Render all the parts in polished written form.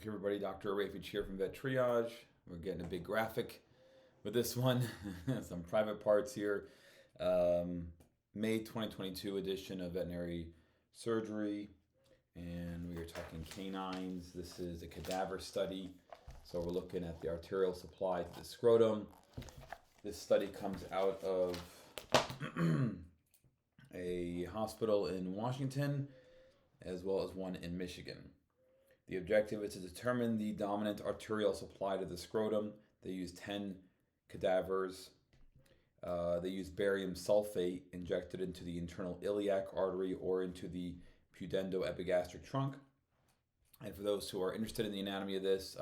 Okay, everybody, Dr. Rafich here from Vet Triage. We're getting a big graphic with this one. Some private parts here. May 2022 edition of Veterinary Surgery. And we are talking canines. This is a cadaver study. So we're looking at the arterial supply to the scrotum. This study comes out of a hospital in Washington as well as one in Michigan. The objective is to determine the dominant arterial supply to the scrotum. They use 10 cadavers. They use barium sulfate injected into the internal iliac artery or into the pudendo-epigastric trunk. And for those who are interested in the anatomy of this,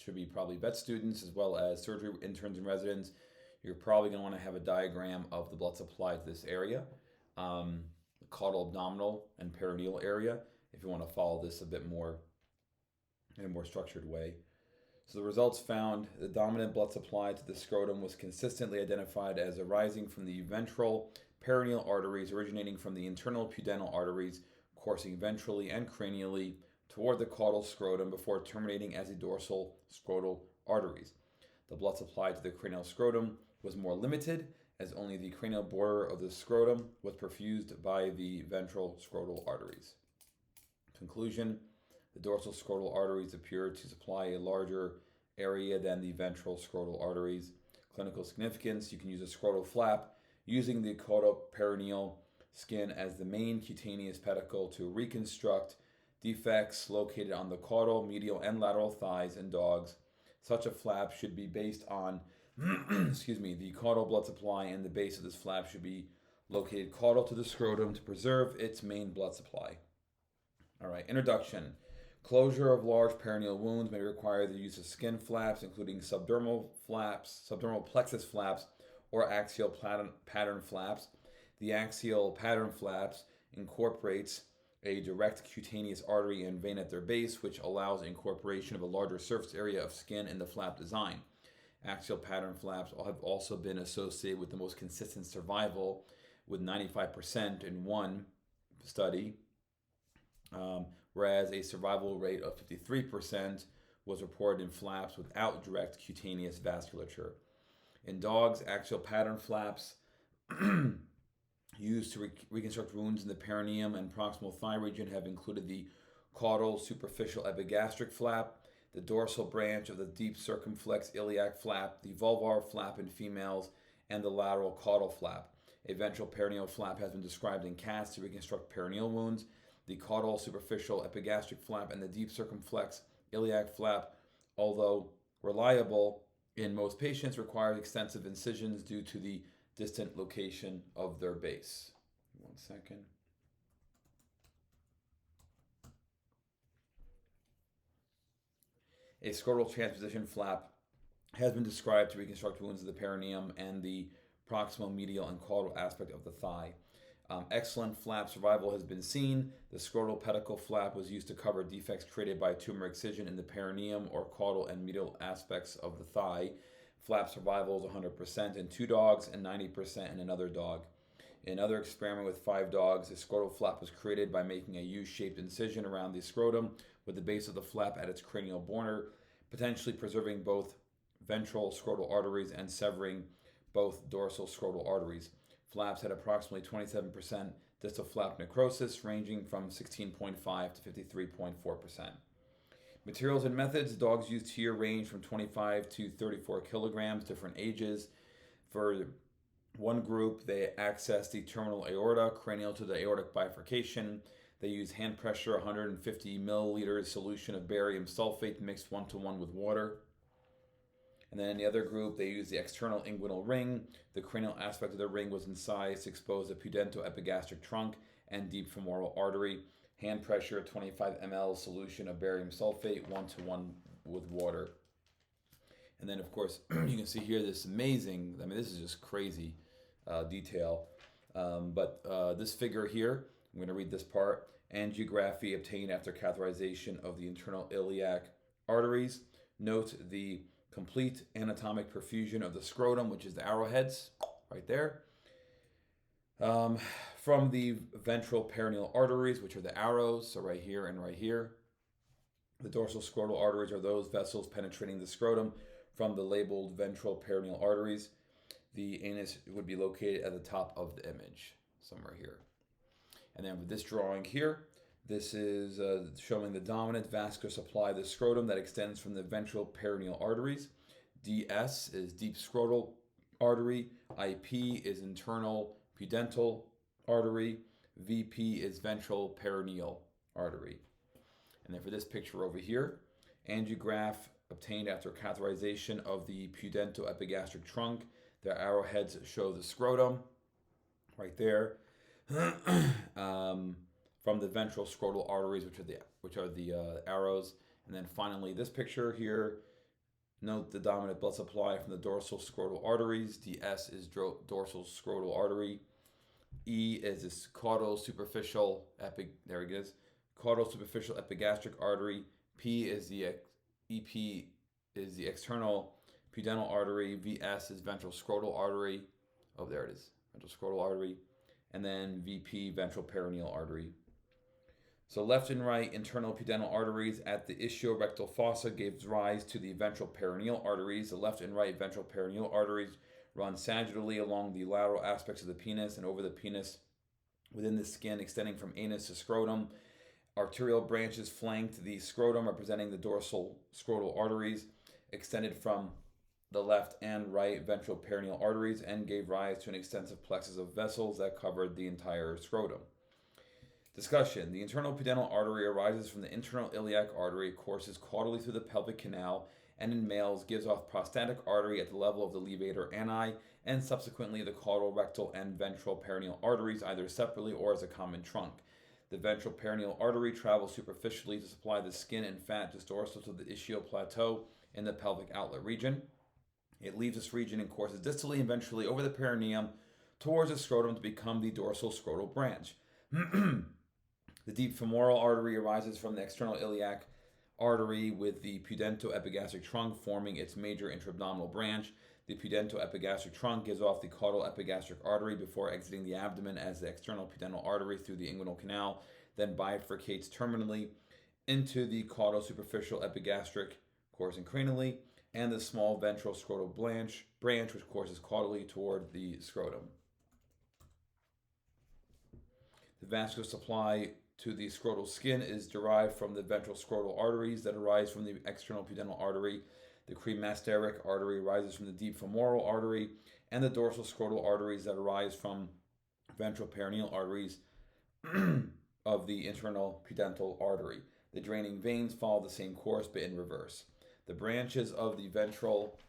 should be probably vet students as well as surgery interns and residents, you're probably going to want to have a diagram of the blood supply to this area, the caudal, abdominal, and perineal area, if you want to follow this a bit more in a more structured way. So the results found the dominant blood supply to the scrotum was consistently identified as arising from the ventral perineal arteries originating from the internal pudendal arteries coursing ventrally and cranially toward the caudal scrotum before terminating as the dorsal scrotal arteries. The blood supply to the cranial scrotum was more limited as only the cranial border of the scrotum was perfused by the ventral scrotal arteries. Conclusion: the dorsal scrotal arteries appear to supply a larger area than the ventral scrotal arteries. Clinical significance: you can use a scrotal flap using the caudal-perineal skin as the main cutaneous pedicle to reconstruct defects located on the caudal, medial, and lateral thighs in dogs. Such a flap should be based on the caudal blood supply, and the base of this flap should be located caudal to the scrotum to preserve its main blood supply. All right, introduction. Closure of large perineal wounds may require the use of skin flaps, including subdermal flaps, subdermal plexus flaps, or axial pattern flaps. The axial pattern flaps incorporates a direct cutaneous artery and vein at their base, which allows incorporation of a larger surface area of skin in the flap design. Axial pattern flaps have also been associated with the most consistent survival, with 95% in one study, whereas a survival rate of 53% was reported in flaps without direct cutaneous vasculature. In dogs, axial pattern flaps used to reconstruct wounds in the perineum and proximal thigh region have included the caudal superficial epigastric flap, the dorsal branch of the deep circumflex iliac flap, the vulvar flap in females, and the lateral caudal flap. A ventral perineal flap has been described in cats to reconstruct perineal wounds. The caudal superficial epigastric flap and the deep circumflex iliac flap, although reliable in most patients, require extensive incisions due to the distant location of their base. 1 second. A scrotal transposition flap has been described to reconstruct wounds of the perineum and the proximal, medial, and caudal aspect of the thigh. Excellent flap survival has been seen. The scrotal pedicle flap was used to cover defects created by tumor excision in the perineum or caudal and medial aspects of the thigh. Flap survival is 100% in 2 dogs and 90% in another dog. In another experiment with 5 dogs, a scrotal flap was created by making a U-shaped incision around the scrotum with the base of the flap at its cranial border, potentially preserving both ventral scrotal arteries and severing both dorsal scrotal arteries. Flaps had approximately 27% distal flap necrosis, ranging from 16.5 to 53.4%. Materials and methods. Dogs used here range from 25 to 34 kilograms, different ages. For one group, they access the terminal aorta, cranial to the aortic bifurcation. They use hand pressure, 150 milliliters solution of barium sulfate mixed 1-to-1 with water. And then in the other group, they used the external inguinal ring. The cranial aspect of the ring was incised to expose the pudendo-epigastric trunk and deep femoral artery. Hand pressure, 25 ml solution of barium sulfate, 1-to-1 with water. And then, of course, you can see here this amazing, this is just crazy detail. But this figure here, I'm going to read this part. Angiography obtained after catheterization of the internal iliac arteries. Note the complete anatomic perfusion of the scrotum, which is the arrowheads right there. From the ventral perineal arteries, which are the arrows, so right here and right here. The dorsal scrotal arteries are those vessels penetrating the scrotum from the labeled ventral perineal arteries. The anus would be located at the top of the image, somewhere here. And then with this drawing here, this is showing the dominant vascular supply of the scrotum that extends from the ventral perineal arteries. DS is deep scrotal artery. IP is internal pudental artery. VP is ventral perineal artery. And then for this picture over here, angiograph obtained after catheterization of the pudento-epigastric trunk. The arrowheads show the scrotum right there from the ventral scrotal arteries, which are the arrows. And then finally, this picture here, note the dominant blood supply from the dorsal scrotal arteries. DS is dorsal scrotal artery. E is this caudal superficial caudal superficial epigastric artery. P is the EP is the external pudental artery. VS is ventral scrotal artery. Oh, there it is, ventral scrotal artery. And then VP, ventral perineal artery. So left and right internal pudental arteries at the ischiorectal fossa gives rise to the ventral perineal arteries. The left and right ventral perineal arteries run sagittally along the lateral aspects of the penis and over the penis within the skin, extending from anus to scrotum. Arterial branches flanked the scrotum, representing the dorsal scrotal arteries, extended from the left and right ventral perineal arteries, and gave rise to an extensive plexus of vessels that covered the entire scrotum. Discussion. The internal pudental artery arises from the internal iliac artery, courses caudally through the pelvic canal, and in males gives off prostatic artery at the level of the levator ani, and subsequently the caudal, rectal, and ventral perineal arteries, either separately or as a common trunk. The ventral perineal artery travels superficially to supply the skin and fat just dorsal to the ischial plateau in the pelvic outlet region. It leaves this region and courses distally and ventrally over the perineum towards the scrotum to become the dorsal scrotal branch. The deep femoral artery arises from the external iliac artery with the pudento-epigastric trunk forming its major intra-abdominal branch. The pudento-epigastric trunk gives off the caudal epigastric artery before exiting the abdomen as the external pudental artery through the inguinal canal, then bifurcates terminally into the caudal superficial epigastric, coursing cranially, and the small ventral scrotal branch which courses caudally toward the scrotum. The vascular supply to the scrotal skin is derived from the ventral scrotal arteries that arise from the external pudental artery. The cremasteric artery arises from the deep femoral artery, and the dorsal scrotal arteries that arise from ventral perineal arteries of the internal pudental artery. The draining veins follow the same course but in reverse. The branches of the ventral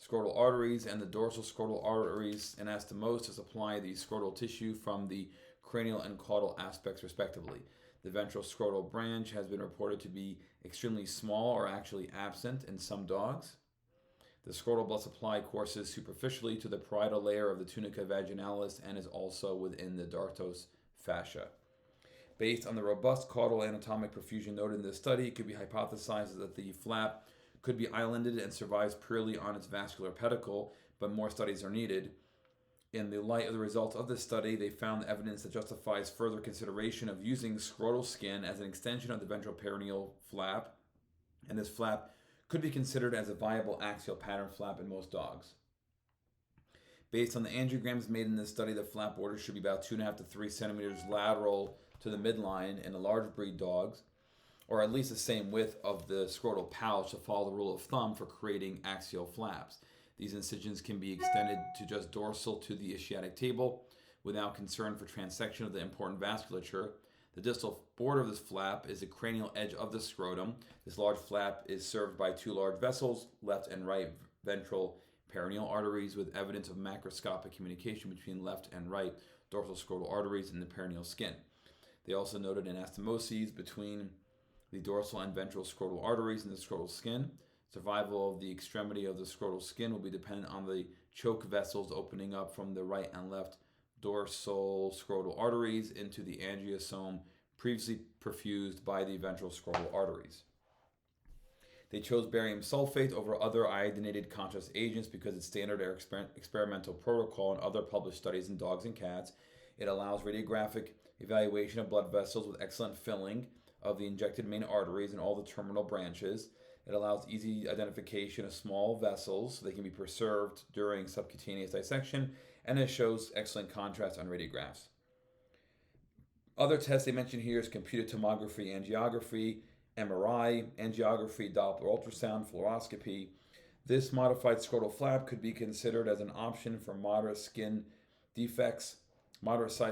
scrotal arteries and the dorsal scrotal arteries anastomose to supply the scrotal tissue from the cranial and caudal aspects respectively. The ventral scrotal branch has been reported to be extremely small or actually absent in some dogs. The scrotal blood supply courses superficially to the parietal layer of the tunica vaginalis and is also within the dartos fascia. Based on the robust caudal anatomic perfusion noted in this study, it could be hypothesized that the flap could be islanded and survives purely on its vascular pedicle, but more studies are needed. In the light of the results of this study, they found evidence that justifies further consideration of using scrotal skin as an extension of the ventral perineal flap, and this flap could be considered as a viable axial pattern flap in most dogs. Based on the angiograms made in this study, the flap border should be about 2.5 to 3 centimeters lateral to the midline in the large breed dogs, or at least the same width of the scrotal pouch to follow the rule of thumb for creating axial flaps. These incisions can be extended to just dorsal to the ischiatic table without concern for transection of the important vasculature. The distal border of this flap is the cranial edge of the scrotum. This large flap is served by 2 large vessels, left and right ventral perineal arteries, with evidence of macroscopic communication between left and right dorsal scrotal arteries in the perineal skin. They also noted anastomoses between the dorsal and ventral scrotal arteries in the scrotal skin. Survival of the extremity of the scrotal skin will be dependent on the choke vessels opening up from the right and left dorsal scrotal arteries into the angiosome previously perfused by the ventral scrotal arteries. They chose barium sulfate over other iodinated contrast agents because it's standard experimental protocol in other published studies in dogs and cats. It allows radiographic evaluation of blood vessels with excellent filling of the injected main arteries and all the terminal branches. It allows easy identification of small vessels so they can be preserved during subcutaneous dissection, and it shows excellent contrast on radiographs. Other tests they mention here is computed tomography, angiography, MRI, angiography, Doppler ultrasound, fluoroscopy. This modified scrotal flap could be considered as an option for moderate sized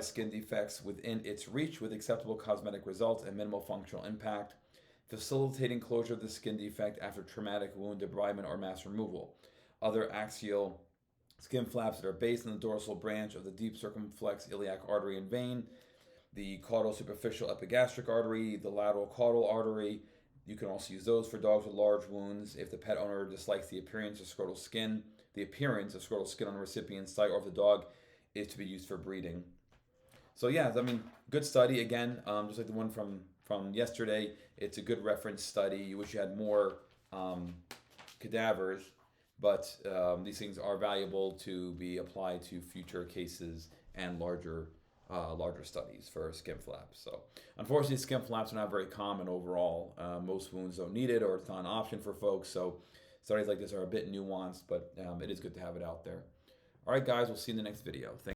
skin defects within its reach with acceptable cosmetic results and minimal functional impact, facilitating closure of the skin defect after traumatic wound debridement or mass removal. Other axial skin flaps that are based on the dorsal branch of the deep circumflex iliac artery and vein, the caudal superficial epigastric artery, the lateral caudal artery. You can also use those for dogs with large wounds if the pet owner dislikes the appearance of scrotal skin on the recipient's site, or if the dog is to be used for breeding. So yeah, I mean, good study again, just like the one from yesterday. It's a good reference study. You wish you had more cadavers, but these things are valuable to be applied to future cases and larger studies for skin flaps. So unfortunately, skin flaps are not very common overall. Most wounds don't need it, or it's not an option for folks. So studies like this are a bit nuanced, but it is good to have it out there. All right, guys, we'll see you in the next video. Thanks.